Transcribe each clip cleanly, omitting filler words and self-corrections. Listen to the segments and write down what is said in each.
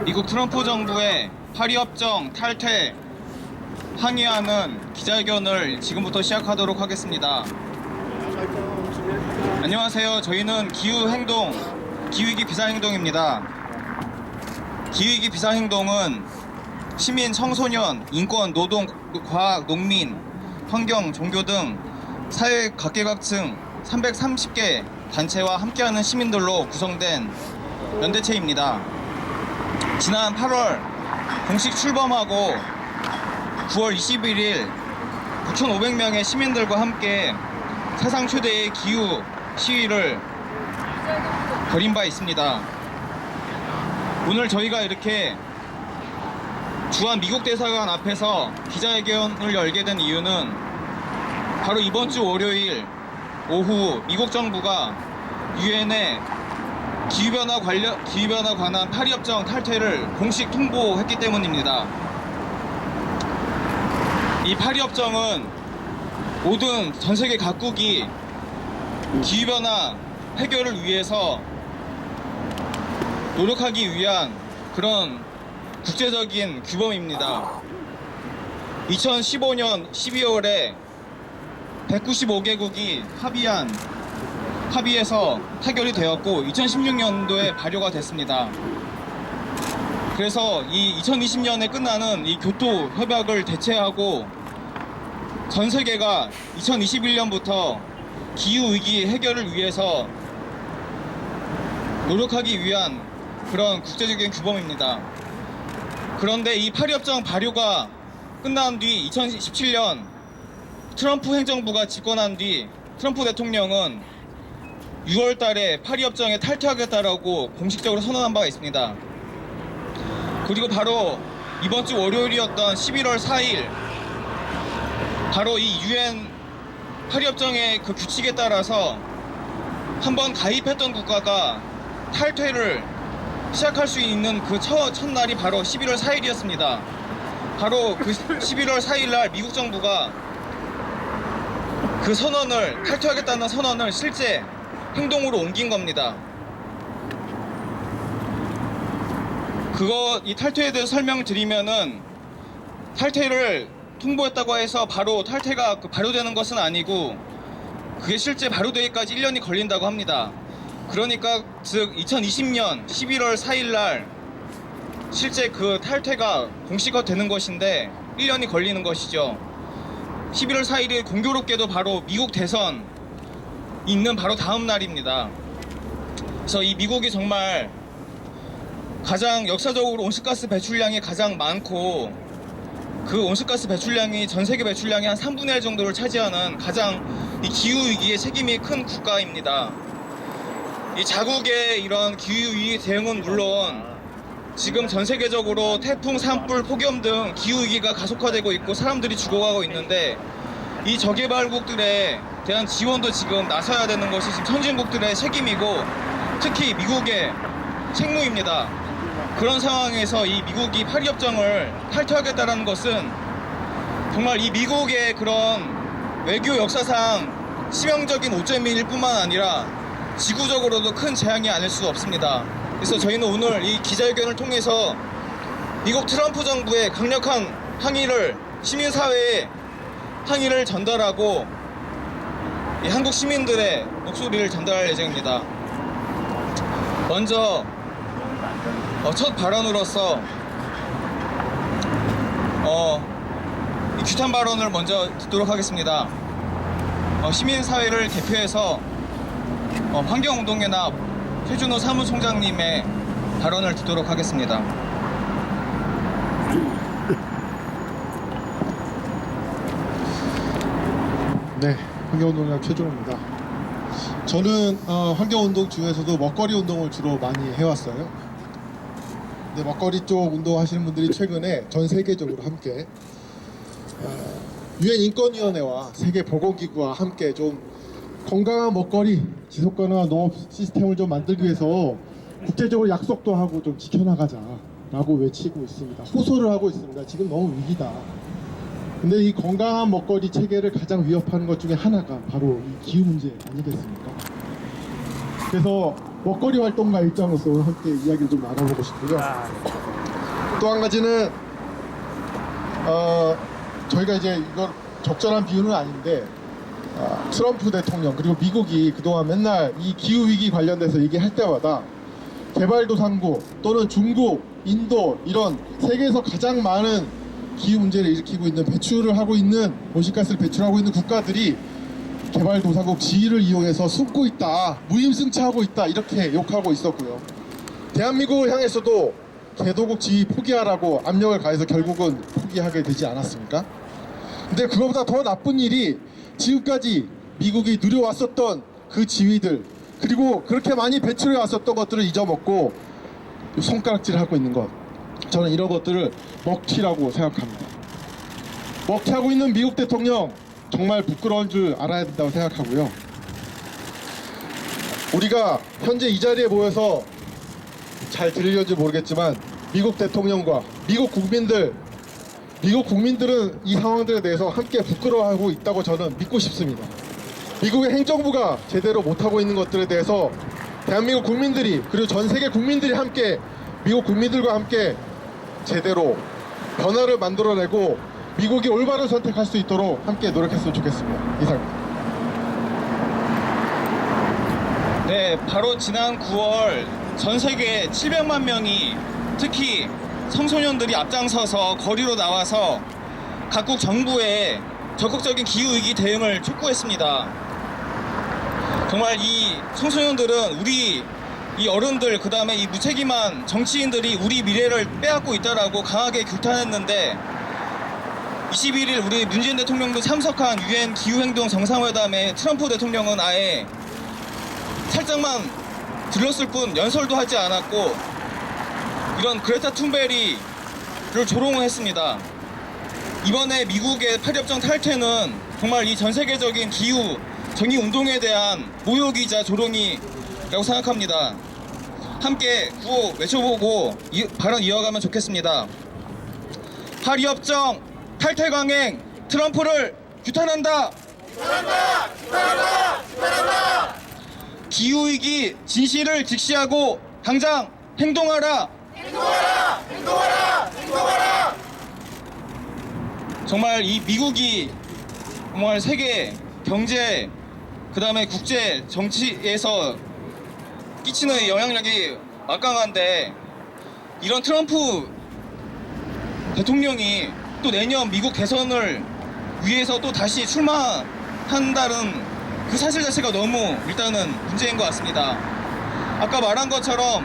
미국 트럼프 정부의 파리협정 탈퇴 항의하는 기자회견을 지금부터 시작하도록 하겠습니다. 안녕하세요. 저희는 기후위기 비상행동입니다. 기후위기 비상행동은 시민, 청소년, 인권, 노동, 과학, 농민, 환경, 종교 등 사회 각계각층 330개 단체와 함께하는 시민들로 구성된 연대체입니다. 지난 8월 공식 출범하고 9월 21일 9,500명의 시민들과 함께 사상 최대의 기후 시위를 벌인 바 있습니다. 오늘 저희가 이렇게 주한 미국 대사관 앞에서 기자회견을 열게 된 이유는 바로 이번 주 월요일 오후 미국 정부가 유엔에 기후변화 관한 파리협정 탈퇴를 공식 통보했기 때문입니다. 이 파리협정은 모든 전세계 각국이 기후변화 해결을 위해서 노력하기 위한 그런 국제적인 규범입니다. 2015년 12월에 195개국이 합의해서 타결이 되었고 2016년도에 발효가 됐습니다. 그래서 이 2020년에 끝나는 이 교토 협약을 대체하고 전 세계가 2021년부터 기후 위기 해결을 위해서 노력하기 위한 그런 국제적인 규범입니다. 그런데 이 파리협정 발효가 끝난 뒤 2017년 트럼프 행정부가 집권한 뒤 트럼프 대통령은 6월 달에 파리협정에 탈퇴하겠다라고 공식적으로 선언한 바가 있습니다. 그리고 바로 이번 주 월요일이었던 11월 4일 바로 이 유엔 파리협정의 그 규칙에 따라서 한번 가입했던 국가가 탈퇴를 시작할 수 있는 그 첫날이 바로 11월 4일이었습니다. 바로 그 11월 4일 날 미국 정부가 그 탈퇴하겠다는 선언을 실제 행동으로 옮긴 겁니다. 이 탈퇴에 대해서 설명드리면은 탈퇴를 통보했다고 해서 바로 탈퇴가 발효되는 것은 아니고 그게 실제 발효되기까지 1년이 걸린다고 합니다. 그러니까 즉 2020년 11월 4일 날 실제 그 탈퇴가 공식화되는 것인데 1년이 걸리는 것이죠. 11월 4일이 공교롭게도 바로 미국 대선 있는 바로 다음 날입니다. 그래서 이 미국이 정말 가장 역사적으로 온실가스 배출량이 가장 많고 그 온실가스 배출량이 전 세계 배출량의 한 3분의 1 정도를 차지하는 가장 이 기후위기에 책임이 큰 국가입니다. 이 자국의 이런 기후위기 대응은 물론 지금 전 세계적으로 태풍, 산불, 폭염 등 기후위기가 가속화되고 있고 사람들이 죽어가고 있는데 이 저개발국들에 대한 지원도 지금 나서야 되는 것이 지금 선진국들의 책임이고 특히 미국의 책무입니다. 그런 상황에서 이 미국이 파리협정을 탈퇴하겠다는 것은 정말 이 미국의 그런 외교 역사상 치명적인 오점일 뿐만 아니라 지구적으로도 큰 재앙이 아닐 수 없습니다. 그래서 저희는 오늘 이 기자회견을 통해서 미국 트럼프 정부의 강력한 항의를 시민사회에 항의를 전달하고 이 한국 시민들의 목소리를 전달할 예정입니다. 먼저 첫 발언으로서 이 규탄 발언을 먼저 듣도록 하겠습니다. 시민사회를 대표해서 환경운동연합 최준호 사무총장님의 발언을 듣도록 하겠습니다. 네, 환경운동연합 최준호입니다. 저는 환경운동 중에서도 먹거리 운동을 주로 많이 해왔어요. 근데 먹거리 쪽 운동하시는 분들이 최근에 전 세계적으로 함께 유엔 인권위원회와 세계보건기구와 함께 좀 건강한 먹거리, 지속가능한 농업 시스템을 좀 만들기 위해서 국제적으로 약속도 하고 좀 지켜나가자라고 외치고 있습니다. 호소를 하고 있습니다. 지금 너무 위기다. 근데 이 건강한 먹거리 체계를 가장 위협하는 것 중에 하나가 바로 이 기후 문제 아니겠습니까? 그래서 먹거리 활동가 입장으로서 오늘 함께 이야기를 좀 나눠보고 싶고요. 또 한 가지는 저희가 이제 이걸 적절한 비유는 아닌데 트럼프 대통령 그리고 미국이 그동안 맨날 이 기후위기 관련돼서 얘기할 때마다 개발도상국 또는 중국, 인도 이런 세계에서 가장 많은 기후 문제를 일으키고 있는 배출을 하고 있는 온실가스를 배출하고 있는 국가들이 개발도상국 지위를 이용해서 숨고 있다, 무임승차하고 있다 이렇게 욕하고 있었고요. 대한민국을 향해서도 개도국 지위 포기하라고 압력을 가해서 결국은 포기하게 되지 않았습니까? 근데 그거보다 더 나쁜 일이 지금까지 미국이 누려왔었던 그 지위들 그리고 그렇게 많이 배출해 왔었던 것들을 잊어먹고 손가락질하고 있는 것, 저는 이런 것들을 먹튀라고 생각합니다. 먹튀하고 있는 미국 대통령 정말 부끄러운 줄 알아야 된다고 생각하고요. 우리가 현재 이 자리에 모여서 잘 들리는지 모르겠지만 미국 대통령과 미국 국민들은 이 상황들에 대해서 함께 부끄러워하고 있다고 저는 믿고 싶습니다. 미국의 행정부가 제대로 못하고 있는 것들에 대해서 대한민국 국민들이 그리고 전 세계 국민들이 함께 미국 국민들과 함께 제대로 변화를 만들어내고 미국이 올바른 선택할 수 있도록 함께 노력했으면 좋겠습니다. 이상입니다. 네, 바로 지난 9월 전 세계 700만 명이 특히 청소년들이 앞장서서 거리로 나와서 각국 정부의 적극적인 기후위기 대응을 촉구했습니다. 정말 이 청소년들은 우리 이 어른들 그 다음에 이 무책임한 정치인들이 우리 미래를 빼앗고 있다라고 강하게 규탄했는데 21일 우리 문재인 대통령도 참석한 UN 기후행동 정상회담에 트럼프 대통령은 아예 살짝만 들렀을 뿐 연설도 하지 않았고 이런 그레타 툰베리를 조롱했습니다. 이번에 미국의 파리협정 탈퇴는 정말 이 전 세계적인 기후 정의 운동에 대한 모욕이자 조롱이라고 생각합니다. 함께 구호 외쳐보고 발언 이어가면 좋겠습니다. 파리협정 탈퇴 강행 트럼프를 규탄한다. 규탄한다. 기후위기 진실을 직시하고 당장 행동하라. 행동하라. 정말 이 미국이 정말 세계 경제 그 다음에 국제 정치에서 끼치는 영향력이 막강한데 이런 트럼프 대통령이 또 내년 미국 대선을 위해서 또 다시 출마한다는 그 사실 자체가 너무 일단은 문제인 것 같습니다. 아까 말한 것처럼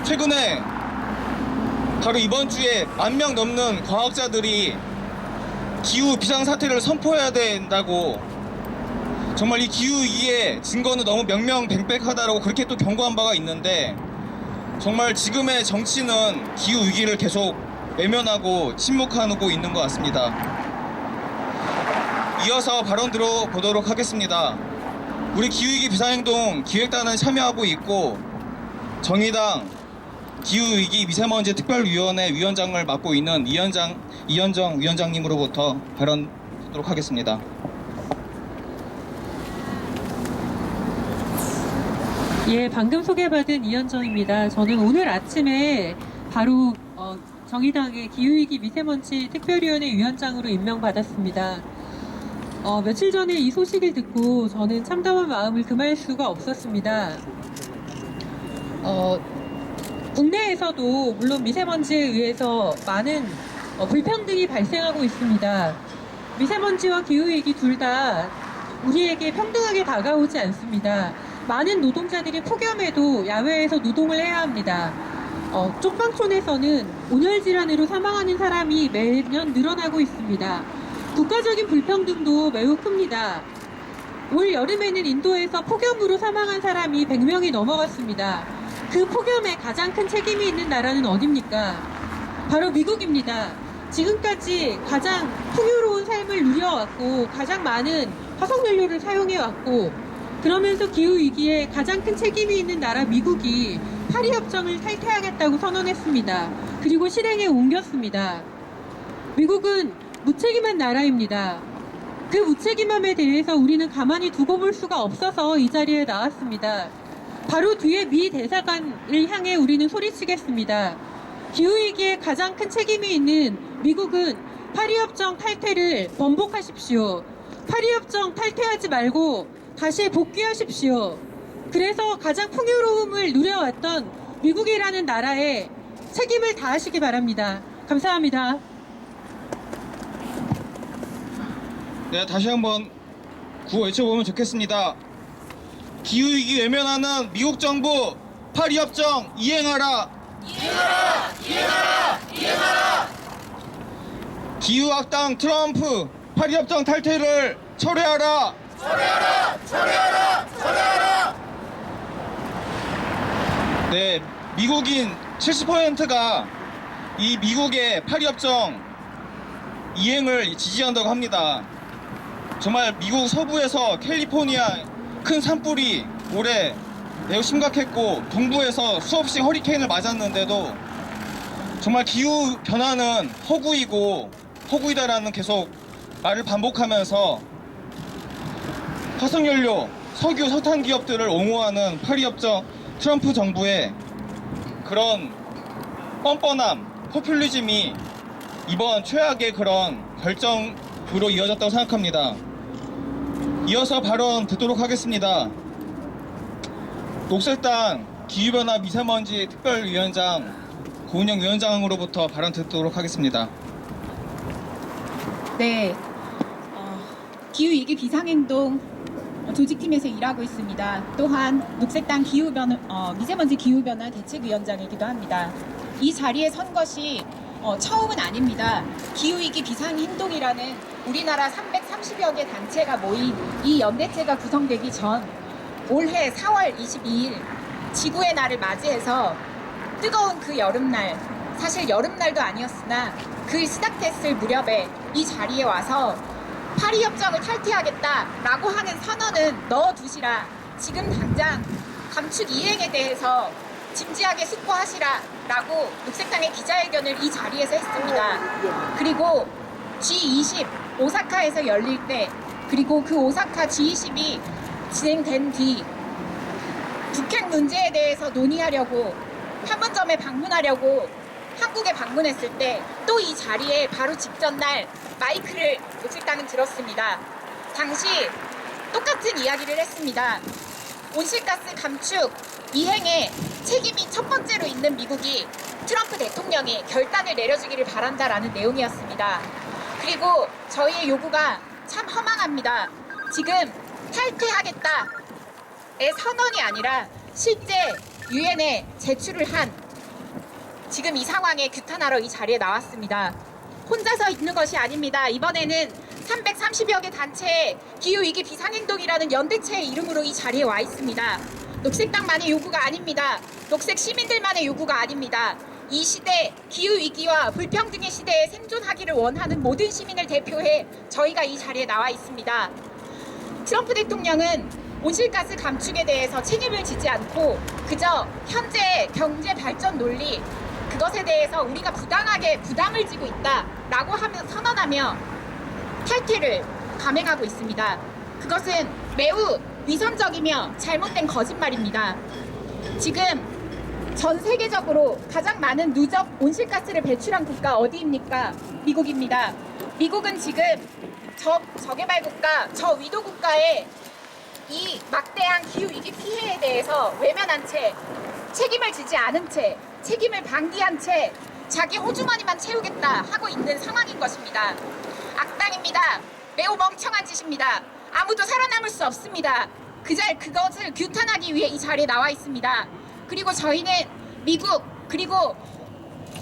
최근에 바로 이번 주에 10,000명 넘는 과학자들이 기후 비상사태를 선포해야 된다고 정말 이 기후위기의 증거는 너무 명명백백하다라고 그렇게 또 경고한 바가 있는데 정말 지금의 정치는 기후위기를 계속 외면하고 침묵하고 있는 것 같습니다. 이어서 발언 들어보도록 하겠습니다. 우리 기후위기 비상행동 기획단은 참여하고 있고 정의당 기후위기 미세먼지 특별위원회 위원장을 맡고 있는 이현정 위원장님으로부터 발언 듣도록 하겠습니다. 예, 방금 소개받은 이현정입니다. 저는 오늘 아침에 바로 정의당의 기후위기 미세먼지 특별위원회 위원장으로 임명받았습니다. 며칠 전에 이 소식을 듣고 저는 참담한 마음을 금할 수가 없었습니다. 국내에서도 물론 미세먼지에 의해서 많은 불평등이 발생하고 있습니다. 미세먼지와 기후위기 둘 다 우리에게 평등하게 다가오지 않습니다. 많은 노동자들이 폭염에도 야외에서 노동을 해야 합니다. 쪽방촌에서는 온열 질환으로 사망하는 사람이 매년 늘어나고 있습니다. 국가적인 불평등도 매우 큽니다. 올 여름에는 인도에서 폭염으로 사망한 사람이 100명이 넘어갔습니다. 그 폭염에 가장 큰 책임이 있는 나라는 어디입니까? 바로 미국입니다. 지금까지 가장 풍요로운 삶을 누려왔고 가장 많은 화석연료를 사용해왔고 그러면서 기후위기에 가장 큰 책임이 있는 나라 미국이 파리협정을 탈퇴하겠다고 선언했습니다. 그리고 실행에 옮겼습니다. 미국은 무책임한 나라입니다. 그 무책임함에 대해서 우리는 가만히 두고 볼 수가 없어서 이 자리에 나왔습니다. 바로 뒤에 미 대사관을 향해 우리는 소리치겠습니다. 기후위기에 가장 큰 책임이 있는 미국은 파리협정 탈퇴를 번복하십시오. 파리협정 탈퇴하지 말고 다시 복귀하십시오. 그래서 가장 풍요로움을 누려왔던 미국이라는 나라에 책임을 다하시기 바랍니다. 감사합니다. 네, 다시 한번 구호 외쳐보면 좋겠습니다. 기후위기 외면하는 미국 정부 파리협정 이행하라! 이행하라! 이행하라! 이행하라! 기후악당 트럼프 파리협정 탈퇴를 철회하라! 철회하라! 철회하라! 철회하라! 네, 미국인 70%가 이 미국의 파리협정 이행을 지지한다고 합니다. 정말 미국 서부에서 캘리포니아 큰 산불이 올해 매우 심각했고 동부에서 수없이 허리케인을 맞았는데도 정말 기후 변화는 허구이다라는 계속 말을 반복하면서 화석연료, 석유, 석탄 기업들을 옹호하는 파리협정 트럼프 정부의 그런 뻔뻔함, 포퓰리즘이 이번 최악의 그런 결정으로 이어졌다고 생각합니다. 이어서 발언 듣도록 하겠습니다. 녹색당 기후변화 미세먼지 특별위원장 고은영 위원장으로부터 발언 듣도록 하겠습니다. 네, 기후위기 비상행동 조직팀에서 일하고 있습니다. 또한 녹색당 미세먼지 기후변화 대책위원장이기도 합니다. 이 자리에 선 것이 처음은 아닙니다. 기후위기 비상행동이라는 우리나라 330여 개 단체가 모인 이 연대체가 구성되기 전 올해 4월 22일 지구의 날을 맞이해서 뜨거운 그 여름날, 사실 여름날도 아니었으나 그 시작됐을 무렵에 이 자리에 와서 파리협정을 탈퇴하겠다라고 하는 선언은 넣어두시라, 지금 당장 감축 이행에 대해서 진지하게 숙고하시라라고 녹색당의 기자회견을 이 자리에서 했습니다. 그리고 G20 오사카에서 열릴 때, 그리고 그 오사카 G20이 진행된 뒤 북핵 문제에 대해서 논의하려고 판문점에 방문하려고 한국에 방문했을 때 또 이 자리에 바로 직전 날 마이크를 녹색당은 들었습니다. 당시 똑같은 이야기를 했습니다. 온실가스 감축 이행에 책임이 첫 번째로 있는 미국이 트럼프 대통령이 결단을 내려주기를 바란다라는 내용이었습니다. 그리고 저희의 요구가 참 허망합니다. 지금 탈퇴하겠다의 선언이 아니라 실제 유엔에 제출을 한 지금 이 상황에 규탄하러 이 자리에 나왔습니다. 혼자서 있는 것이 아닙니다. 이번에는 330여 개 단체의 기후위기 비상행동이라는 연대체의 이름으로 이 자리에 와 있습니다. 녹색당만의 요구가 아닙니다. 녹색 시민들만의 요구가 아닙니다. 이 시대 기후위기와 불평등의 시대에 생존하기를 원하는 모든 시민을 대표해 저희가 이 자리에 나와 있습니다. 트럼프 대통령은 온실가스 감축에 대해서 책임을 지지 않고 그저 현재 경제 발전 논리, 그것에 대해서 우리가 부당하게 부담을 지고 있다라고 하며 선언하며 탈퇴를 감행하고 있습니다. 그것은 매우 위선적이며 잘못된 거짓말입니다. 지금 전 세계적으로 가장 많은 누적 온실가스를 배출한 국가 어디입니까? 미국입니다. 미국은 지금 저개발 국가, 저위도 국가의 이 막대한 기후위기 피해에 대해서 외면한 채, 책임을 지지 않은 채, 책임을 방기한 채 자기 호주머니만 채우겠다 하고 있는 상황인 것입니다. 악당입니다. 매우 멍청한 짓입니다. 아무도 살아남을 수 없습니다. 그것을 규탄하기 위해 이 자리에 나와 있습니다. 그리고 저희는 미국, 그리고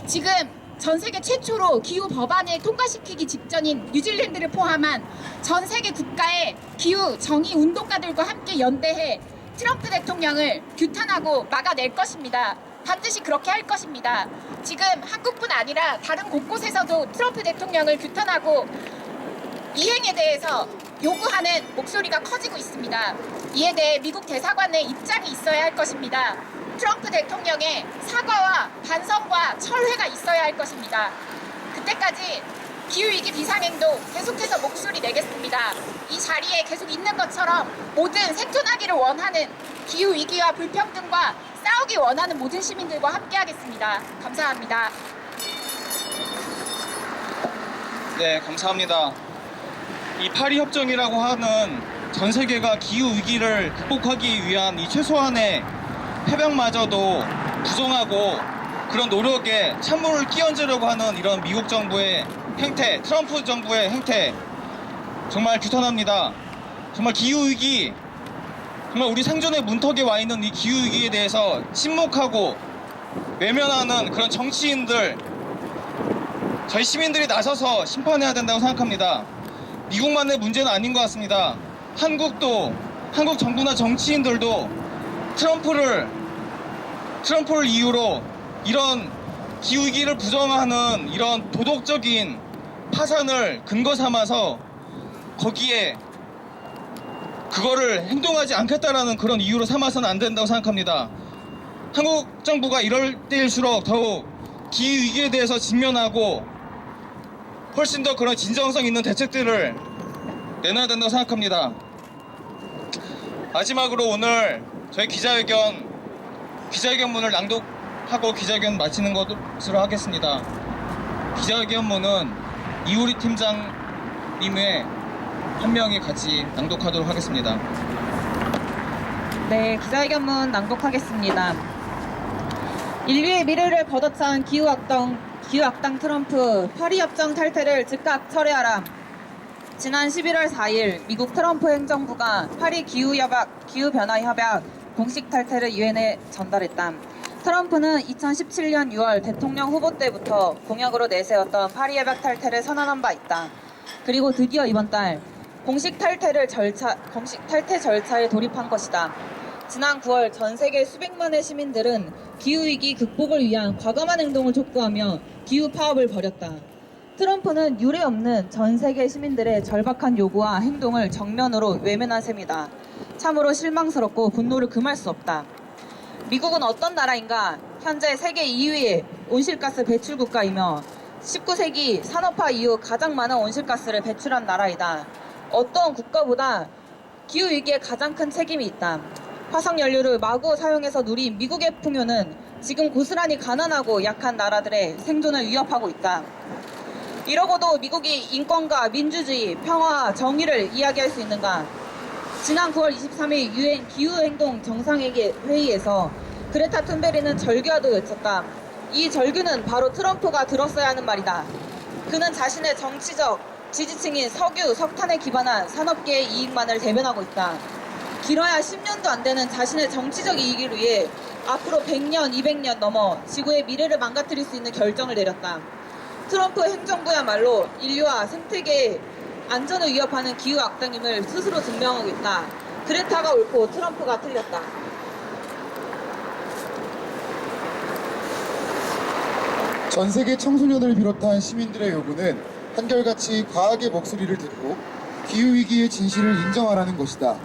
지금 전 세계 최초로 기후 법안을 통과시키기 직전인 뉴질랜드를 포함한 전 세계 국가의 기후 정의 운동가들과 함께 연대해 트럼프 대통령을 규탄하고 막아낼 것입니다. 반드시 그렇게 할 것입니다. 지금 한국뿐 아니라 다른 곳곳에서도 트럼프 대통령을 규탄하고 이행에 대해서 요구하는 목소리가 커지고 있습니다. 이에 대해 미국 대사관의 입장이 있어야 할 것입니다. 트럼프 대통령의 사과와 반성과 철회가 있어야 할 것입니다. 그때까지 기후위기 비상행동 계속해서 목소리 내겠습니다. 이 자리에 계속 있는 것처럼 모든 생존하기를 원하는 기후 위기와 불평등과 싸우기 원하는 모든 시민들과 함께하겠습니다. 감사합니다. 네, 감사합니다. 이 파리 협정이라고 하는 전 세계가 기후 위기를 극복하기 위한 이 최소한의 협약마저도 부정하고 그런 노력에 찬물을 끼얹으려고 하는 이런 미국 정부의 행태, 트럼프 정부의 행태 정말 규탄합니다. 정말 기후 위기, 정말 우리 생존의 문턱에 와 있는 이 기후 위기에 대해서 침묵하고 외면하는 그런 정치인들, 저희 시민들이 나서서 심판해야 된다고 생각합니다. 미국만의 문제는 아닌 것 같습니다. 한국 정부나 정치인들도 트럼프를 이유로 이런 기후위기를 부정하는 이런 도덕적인 파산을 근거 삼아서 거기에 그거를 행동하지 않겠다라는 그런 이유로 삼아서는 안 된다고 생각합니다. 한국 정부가 이럴 때일수록 더욱 기후위기에 대해서 직면하고 훨씬 더 그런 진정성 있는 대책들을 내놔야 된다고 생각합니다. 마지막으로 오늘 저희 기자회견문을 낭독하고 기자회견 마치는 것으로 하겠습니다. 기자회견문은 이우리 팀장님의 한 명이 같이 낭독하도록 하겠습니다. 네, 기자회견문 낭독하겠습니다. 인류의 미래를 걷어찬 기후악당 트럼프, 파리협정 탈퇴를 즉각 철회하라. 지난 11월 4일 미국 트럼프 행정부가 파리 기후변화 협약 공식 탈퇴를 유엔에 전달했다. 트럼프는 2017년 6월 대통령 후보 때부터 공약으로 내세웠던 파리 협약 탈퇴를 선언한 바 있다. 그리고 드디어 이번 달 공식 탈퇴 절차에 돌입한 것이다. 지난 9월 전 세계 수백만의 시민들은 기후위기 극복을 위한 과감한 행동을 촉구하며 기후 파업을 벌였다. 트럼프는 유례없는 전 세계 시민들의 절박한 요구와 행동을 정면으로 외면한 셈이다. 참으로 실망스럽고 분노를 금할 수 없다. 미국은 어떤 나라인가? 현재 세계 2위의 온실가스 배출 국가이며 19세기 산업화 이후 가장 많은 온실가스를 배출한 나라이다. 어떤 국가보다 기후위기에 가장 큰 책임이 있다. 화석연료를 마구 사용해서 누린 미국의 풍요는 지금 고스란히 가난하고 약한 나라들의 생존을 위협하고 있다. 이러고도 미국이 인권과 민주주의, 평화, 정의를 이야기할 수 있는가? 지난 9월 23일 유엔 기후행동 정상회의에서 그레타 툰베리는 절규하도 외쳤다. 이 절규는 바로 트럼프가 들었어야 하는 말이다. 그는 자신의 정치적 지지층인 석유, 석탄에 기반한 산업계의 이익만을 대변하고 있다. 길어야 10년도 안 되는 자신의 정치적 이익을 위해 앞으로 100년, 200년 넘어 지구의 미래를 망가뜨릴 수 있는 결정을 내렸다. 트럼프 행정부야말로 인류와 생태계의 안전을 위협하는 기후 악당임을 스스로 증명하고 있다. 그레타가 옳고 트럼프가 틀렸다. 전 세계 청소년을 비롯한 시민들의 요구는 한결같이 과학의 목소리를 듣고 기후위기의 진실을 인정하라는 것이다.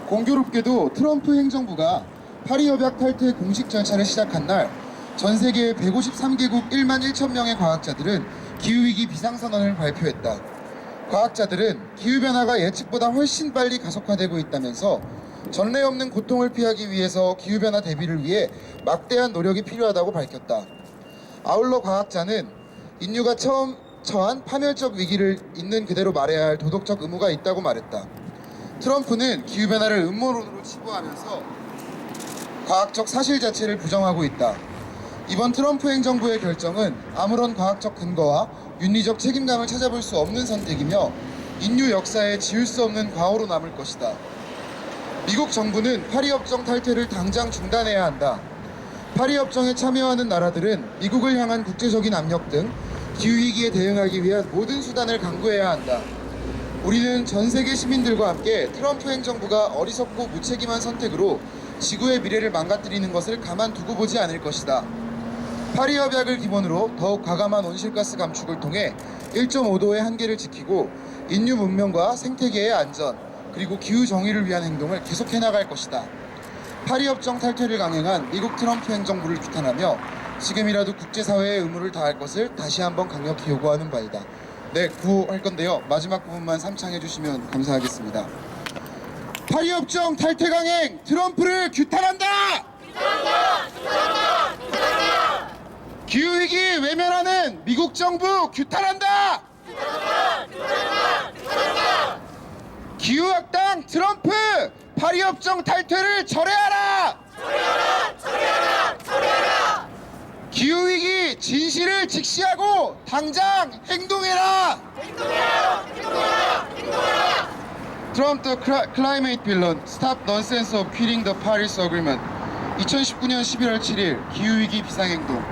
공교롭게도 트럼프 행정부가 파리협약 탈퇴 공식 절차를 시작한 날 전 세계 153개국 1만 1천 명의 과학자들은 기후위기 비상선언을 발표했다. 과학자들은 기후변화가 예측보다 훨씬 빨리 가속화되고 있다면서 전례 없는 고통을 피하기 위해서 기후변화 대비를 위해 막대한 노력이 필요하다고 밝혔다. 아울러 과학자는 인류가 처음 처한 파멸적 위기를 있는 그대로 말해야 할 도덕적 의무가 있다고 말했다. 트럼프는 기후변화를 음모론으로 치부하면서 과학적 사실 자체를 부정하고 있다. 이번 트럼프 행정부의 결정은 아무런 과학적 근거와 윤리적 책임감을 찾아볼 수 없는 선택이며 인류 역사에 지울 수 없는 과오로 남을 것이다. 미국 정부는 파리협정 탈퇴를 당장 중단해야 한다. 파리협정에 참여하는 나라들은 미국을 향한 국제적인 압력 등 기후위기에 대응하기 위한 모든 수단을 강구해야 한다. 우리는 전 세계 시민들과 함께 트럼프 행정부가 어리석고 무책임한 선택으로 지구의 미래를 망가뜨리는 것을 가만두고 보지 않을 것이다. 파리협약을 기본으로 더욱 과감한 온실가스 감축을 통해 1.5도의 한계를 지키고 인류 문명과 생태계의 안전 그리고 기후 정의를 위한 행동을 계속해 나갈 것이다. 파리협정 탈퇴를 강행한 미국 트럼프 행정부를 규탄하며 지금이라도 국제사회의 의무를 다할 것을 다시 한번 강력히 요구하는 바이다. 네, 구호할 건데요. 마지막 부분만 삼창해 주시면 감사하겠습니다. 파리협정 탈퇴 강행 트럼프를 규탄한다! 기후위기 외면하는 미국 정부 규탄한다! 기후악당 트럼프 파리협정 탈퇴를 철회하라! 기후위기 진실을 직시하고 당장 행동해라! Trump the climate villain. Stop nonsense of quitting the Paris Agreement. 2019년 11월 7일 기후위기 비상행동.